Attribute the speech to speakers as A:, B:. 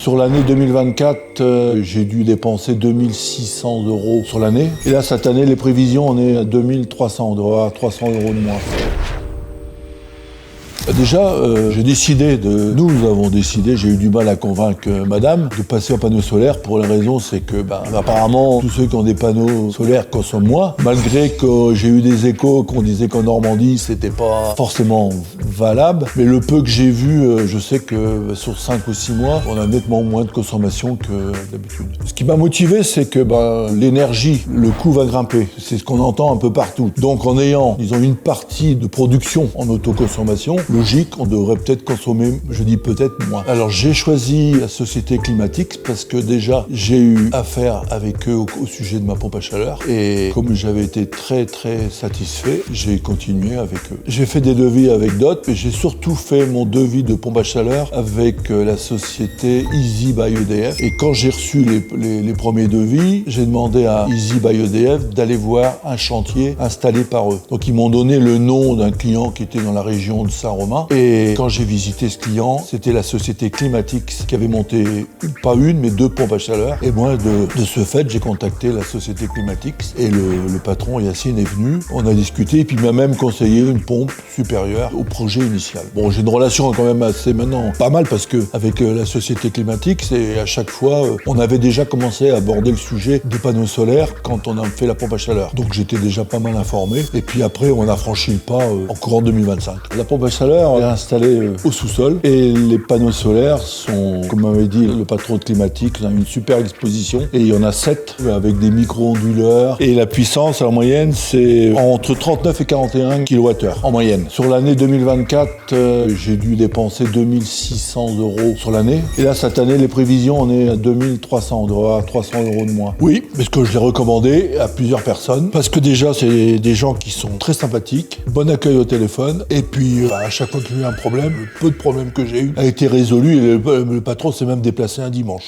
A: Sur l'année 2024, j'ai dû dépenser 2600 € sur l'année. Et là, cette année, les prévisions, on est à 2300, on doit avoir 300 € de moins. Déjà, nous avons décidé, j'ai eu du mal à convaincre madame de passer au panneau solaire pour la raison, c'est que apparemment, tous ceux qui ont des panneaux solaires consomment moins, malgré que j'ai eu des échos qu'on disait qu'en Normandie, c'était pas forcément valable. Mais le peu que j'ai vu, je sais que sur 5 ou 6 mois, on a nettement moins de consommation que d'habitude. Ce qui m'a motivé, c'est que l'énergie, le coût va grimper. C'est ce qu'on entend un peu partout. Donc en ayant, disons, une partie de production en autoconsommation, logique, on devrait peut-être consommer, je dis peut-être moins. Alors j'ai choisi la société Climatix parce que déjà j'ai eu affaire avec eux au sujet de ma pompe à chaleur et comme j'avais été très satisfait, j'ai continué avec eux. J'ai fait des devis avec d'autres, mais j'ai surtout fait mon devis de pompe à chaleur avec la société Easy by EDF. Et quand j'ai reçu les premiers devis, j'ai demandé à Easy by EDF d'aller voir un chantier installé par eux. Donc ils m'ont donné le nom d'un client qui était dans la région de Saint-Romain. Et quand j'ai visité ce client, c'était la société Climatix qui avait monté pas une, mais 2 pompes à chaleur. Et moi, de ce fait, j'ai contacté la société Climatix et le patron Yacine est venu. On a discuté et puis il m'a même conseillé une pompe supérieure au projet initial. Bon, j'ai une relation quand même assez maintenant pas mal parce que avec la société Climatix et à chaque fois, on avait déjà commencé à aborder le sujet des panneaux solaires quand on a fait la pompe à chaleur. Donc j'étais déjà pas mal informé. Et puis après, on a franchi le pas en courant 2025. La pompe à chaleur est installée au sous-sol et les panneaux solaires sont, comme m'avait dit le patron de Climatix, une super exposition et il y en a 7 avec des micro-onduleurs et la puissance en moyenne c'est entre 39 et 41 kWh en moyenne. Sur l'année 2024, j'ai dû dépenser 2600 € sur l'année et là cette année les prévisions on est à 2300, on doit avoir 300 € de moins. Oui, parce que je l'ai recommandé à plusieurs personnes parce que déjà c'est des gens qui sont très sympathiques, bon accueil au téléphone et puis à chaque fois qu'il y a eu un problème, le peu de problèmes que j'ai eu a été résolu et le patron s'est même déplacé un dimanche.